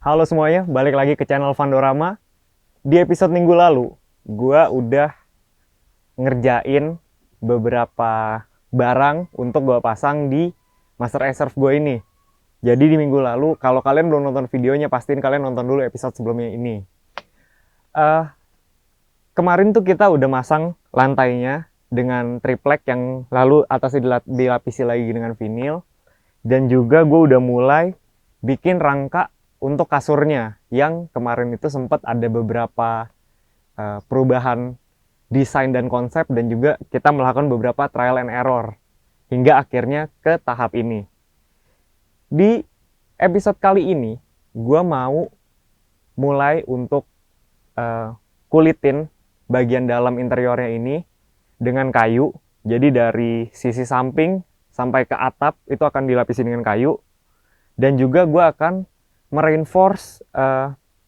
Halo semuanya, balik lagi ke channel Vandorama. Di episode minggu lalu, gue udah ngerjain beberapa barang untuk gue pasang di Master Reserve gue ini. Jadi di minggu lalu, kalau kalian belum nonton videonya, pastiin kalian nonton dulu episode sebelumnya ini. Kemarin tuh kita udah masang lantainya dengan triplek yang lalu atasnya dilapisi lagi dengan vinil. Dan juga gue udah mulai bikin rangka untuk kasurnya yang kemarin itu sempat ada beberapa perubahan desain dan konsep, dan juga kita melakukan beberapa trial and error hingga akhirnya ke tahap ini. Di episode kali ini gue mau mulai untuk kulitin bagian dalam interiornya ini dengan kayu. Jadi dari sisi samping sampai ke atap itu akan dilapisi dengan kayu. Dan juga gue akan mereinforce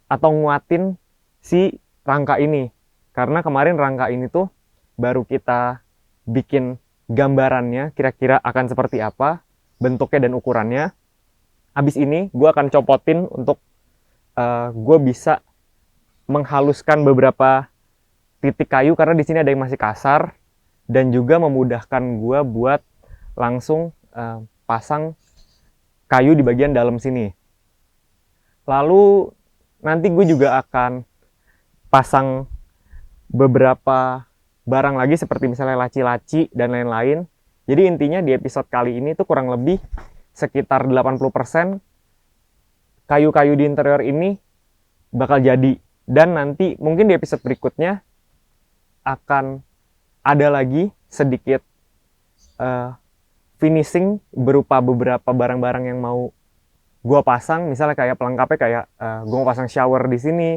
atau nguatin si rangka ini. Karena kemarin rangka ini tuh baru kita bikin gambarannya kira-kira akan seperti apa bentuknya dan ukurannya. Habis ini gue akan copotin untuk gue bisa menghaluskan beberapa titik kayu karena di sini ada yang masih kasar, dan juga memudahkan gue buat langsung pasang kayu di bagian dalam sini. Lalu nanti gue juga akan pasang beberapa barang lagi seperti misalnya laci-laci dan lain-lain. Jadi intinya di episode kali ini tuh kurang lebih sekitar 80% kayu-kayu di interior ini bakal jadi. Dan nanti mungkin di episode berikutnya akan ada lagi sedikit finishing berupa beberapa barang-barang yang mau gue pasang. Misalnya kayak pelengkapnya kayak gue mau pasang shower di sini,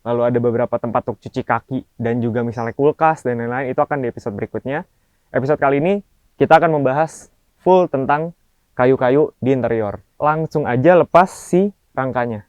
lalu ada beberapa tempat untuk cuci kaki, dan juga misalnya kulkas dan lain-lain. Itu akan di episode berikutnya. Episode kali ini kita akan membahas full tentang kayu-kayu di interior. Langsung aja lepas si rangkanya.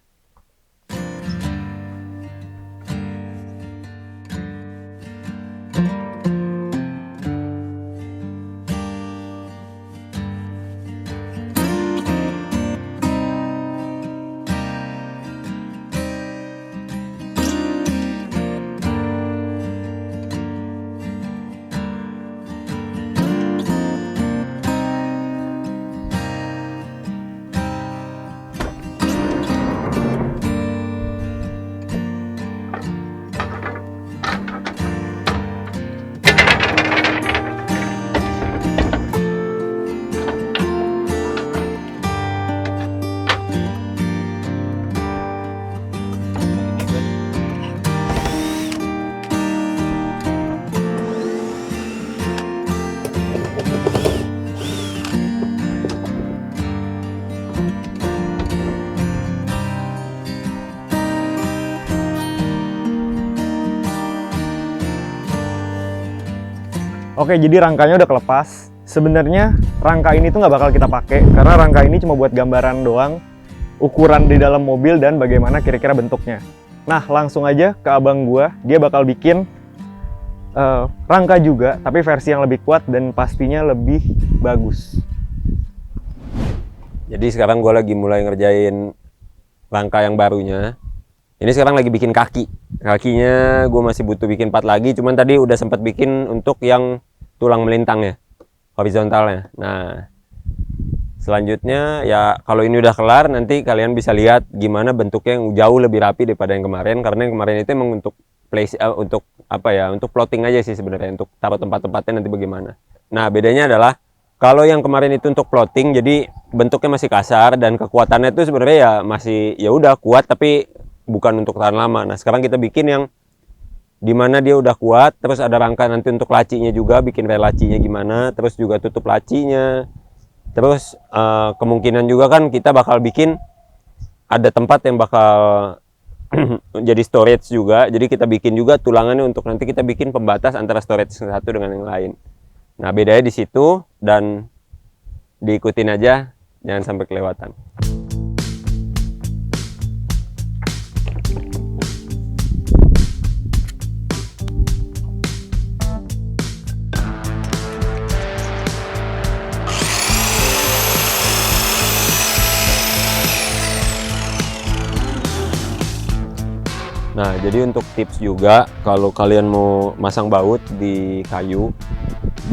Oke, jadi rangkanya udah kelepas. Sebenarnya rangka ini tuh nggak bakal kita pakai karena rangka ini cuma buat gambaran doang, ukuran di dalam mobil dan bagaimana kira-kira bentuknya. Nah, langsung aja ke abang gua, dia bakal bikin rangka juga, tapi versi yang lebih kuat dan pastinya lebih bagus. Jadi sekarang gue lagi mulai ngerjain rangka yang barunya. Ini sekarang lagi bikin kakinya gue masih butuh bikin part lagi, cuman tadi udah sempat bikin untuk yang tulang melintangnya, horizontalnya. Nah selanjutnya ya kalau ini udah kelar, nanti kalian bisa lihat gimana bentuknya yang jauh lebih rapi daripada yang kemarin. Karena yang kemarin itu emang untuk place, untuk apa ya, untuk plotting aja sih sebenarnya, untuk taruh tempat-tempatnya nanti bagaimana. Nah bedanya adalah kalau yang kemarin itu untuk plotting, jadi bentuknya masih kasar dan kekuatannya itu sebenarnya ya masih ya udah kuat tapi bukan untuk tahan lama. Nah sekarang kita bikin yang dimana dia udah kuat, terus ada rangka nanti untuk lacinya juga, bikin rel lacinya gimana, terus juga tutup lacinya. Terus kemungkinan juga kan kita bakal bikin ada tempat yang bakal jadi storage juga, jadi kita bikin juga tulangannya untuk nanti kita bikin pembatas antara storage satu dengan yang lain. Nah bedanya di situ, dan diikutin aja, jangan sampai kelewatan. Nah, jadi untuk tips juga kalau kalian mau masang baut di kayu,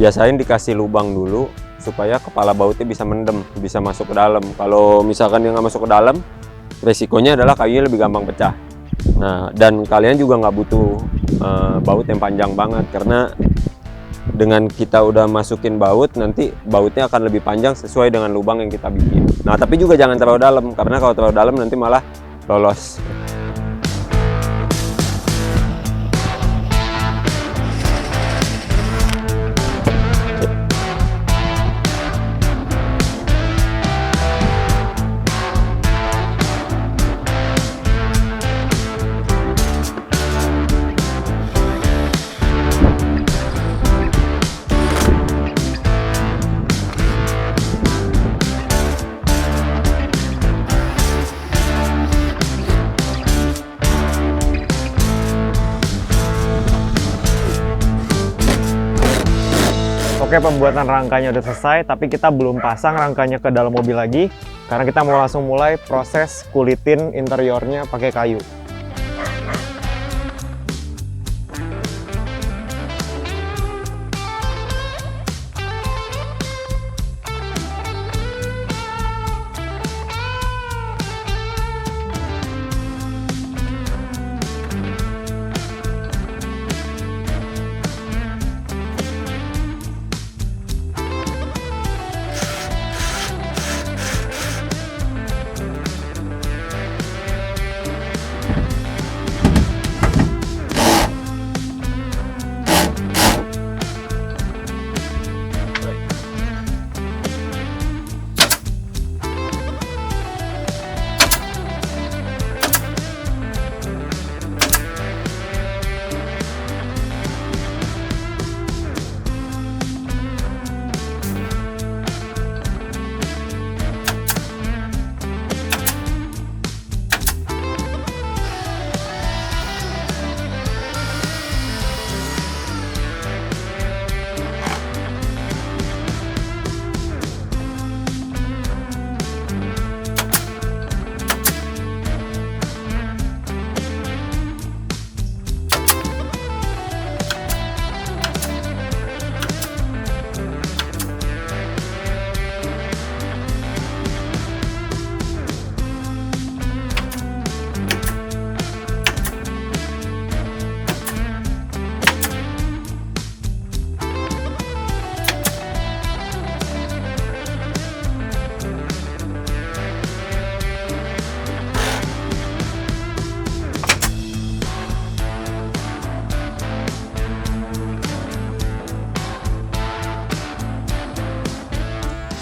biasain dikasih lubang dulu supaya kepala bautnya bisa mendem, bisa masuk ke dalam. Kalau misalkan dia nggak masuk ke dalam, resikonya adalah kayunya lebih gampang pecah. Nah, dan kalian juga nggak butuh baut yang panjang banget, karena dengan kita udah masukin baut, nanti bautnya akan lebih panjang sesuai dengan lubang yang kita bikin. Nah, tapi juga jangan terlalu dalam, karena kalau terlalu dalam nanti malah lolos. Oke, pembuatan rangkanya udah selesai, tapi kita belum pasang rangkanya ke dalam mobil lagi karena kita mau langsung mulai proses kulitin interiornya pakai kayu.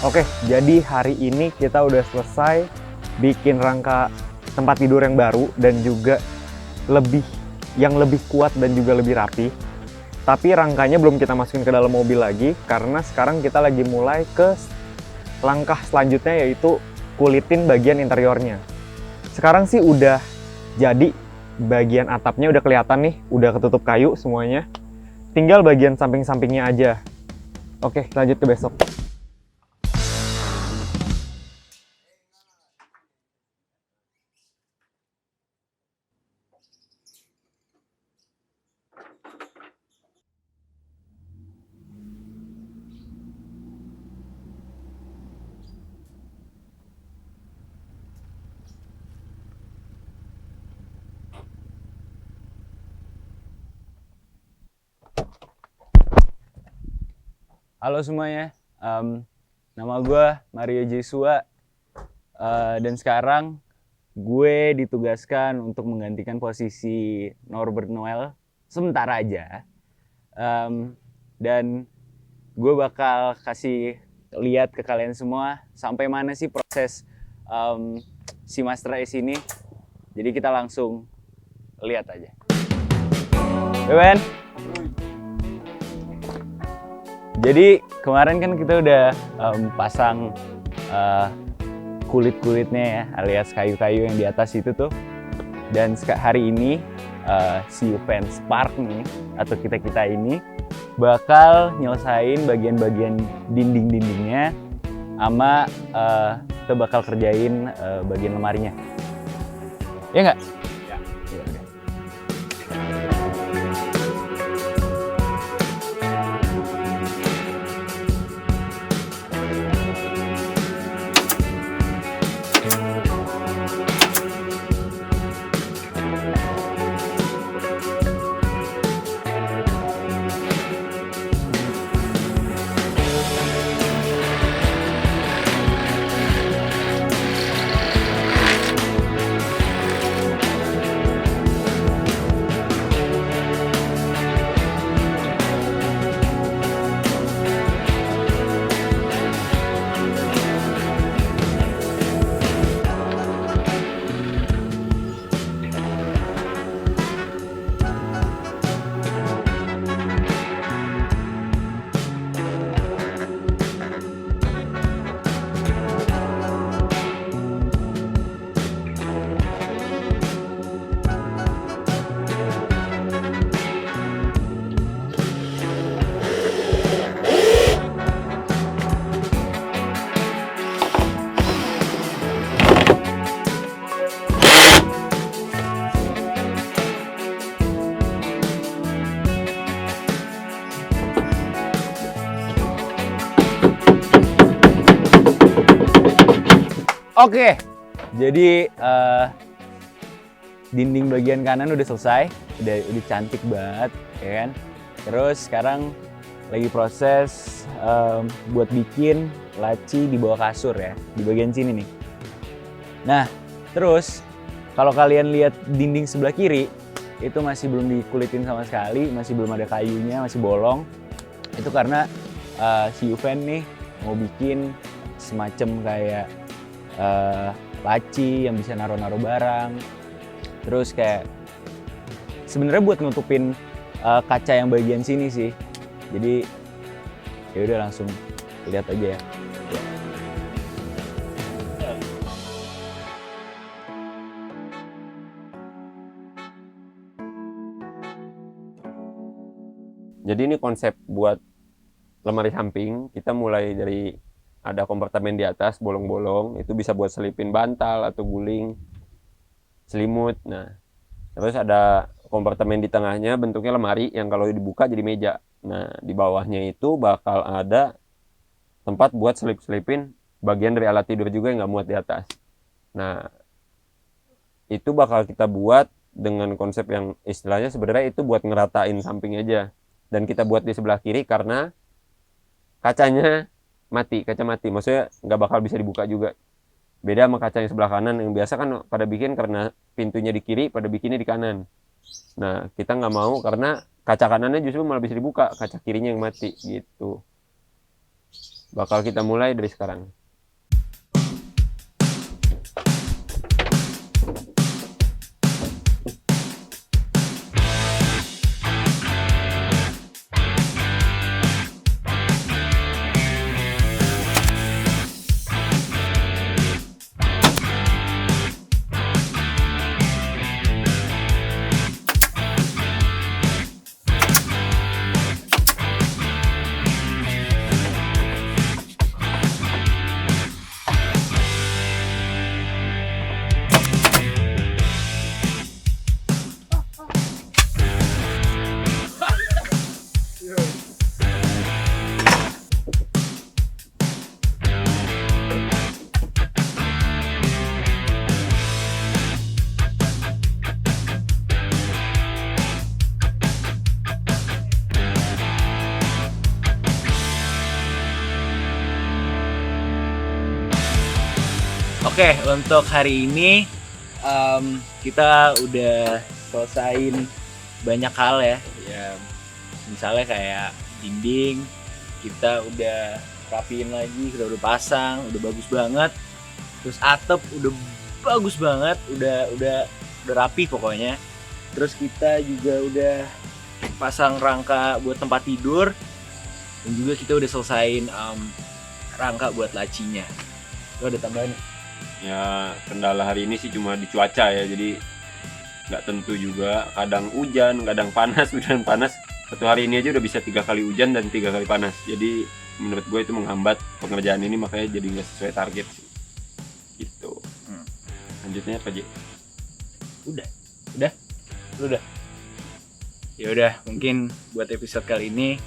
Oke, jadi hari ini kita udah selesai bikin rangka tempat tidur yang baru dan juga lebih kuat dan juga lebih rapi. Tapi rangkanya belum kita masukin ke dalam mobil lagi karena sekarang kita lagi mulai ke langkah selanjutnya, yaitu kulitin bagian interiornya. Sekarang sih udah jadi, bagian atapnya udah kelihatan nih, udah ketutup kayu semuanya. Tinggal bagian samping-sampingnya aja. Oke, lanjut ke besok. Halo semuanya, nama gue Mario Jesua, dan sekarang gue ditugaskan untuk menggantikan posisi Norbert Noel sementara aja. Dan gue bakal kasih lihat ke kalian semua sampai mana sih proses si Master Ace ini. Jadi kita langsung lihat aja. Ben. Jadi kemarin kan kita udah pasang kulit-kulitnya ya, alias kayu-kayu yang di atas itu tuh. Dan hari ini si fans Spark nih, atau kita-kita ini bakal nyelesain bagian-bagian dinding-dindingnya, sama kita bakal kerjain bagian lemarinya. Ya nggak? Ya. Oke, jadi dinding bagian kanan udah selesai, udah cantik banget, ya kan? Terus sekarang lagi proses buat bikin laci di bawah kasur ya, di bagian sini nih. Nah, terus kalau kalian lihat dinding sebelah kiri, itu masih belum dikulitin sama sekali, masih belum ada kayunya, masih bolong. Itu karena si Yuven nih mau bikin semacam kayak laci yang bisa naruh-naruh barang. Terus kayak sebenarnya buat nutupin kaca yang bagian sini sih. Jadi ya udah langsung lihat aja ya. Jadi ini konsep buat lemari samping. Kita mulai dari ada kompartemen di atas, bolong-bolong. Itu bisa buat selipin bantal atau guling, selimut. Nah, terus ada kompartemen di tengahnya bentuknya lemari yang kalau dibuka jadi meja. Nah, di bawahnya itu bakal ada tempat buat selip-selipin bagian dari alat tidur juga yang nggak muat di atas. Nah, itu bakal kita buat dengan konsep yang istilahnya sebenarnya itu buat ngeratain samping aja. Dan kita buat di sebelah kiri karena kacanya mati, kaca mati. Maksudnya nggak bakal bisa dibuka juga. Beda sama kaca yang sebelah kanan yang biasa kan pada bikin karena pintunya di kiri, pada bikinnya di kanan. Nah, kita nggak mau karena kaca kanannya justru malah bisa dibuka, kaca kirinya yang mati gitu. Bakal kita mulai dari sekarang. Oke, untuk hari ini kita udah selesain banyak hal ya. Misalnya kayak dinding, kita udah rapiin lagi, kita udah pasang, udah bagus banget. Terus atap udah bagus banget, udah rapi pokoknya. Terus kita juga udah pasang rangka buat tempat tidur, dan juga kita udah selesain rangka buat lacinya. Itu ada tambahan. Ya, kendala hari ini sih cuma di cuaca ya, jadi nggak tentu juga. Kadang hujan, kadang panas, hujan panas. Satu hari ini aja udah bisa 3 kali hujan dan 3 kali panas. Jadi menurut gue itu menghambat pengerjaan ini, makanya jadi nggak sesuai target sih. Gitu. Lanjutnya apa, Ji? Udah. Ya udah, mungkin buat episode kali ini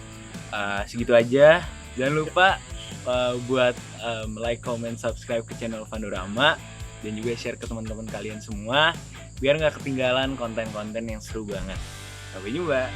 segitu aja. Jangan lupa buat like, comment, subscribe ke channel Vandorama dan juga share ke teman-teman kalian semua biar nggak ketinggalan konten-konten yang seru banget. Sampai jumpa.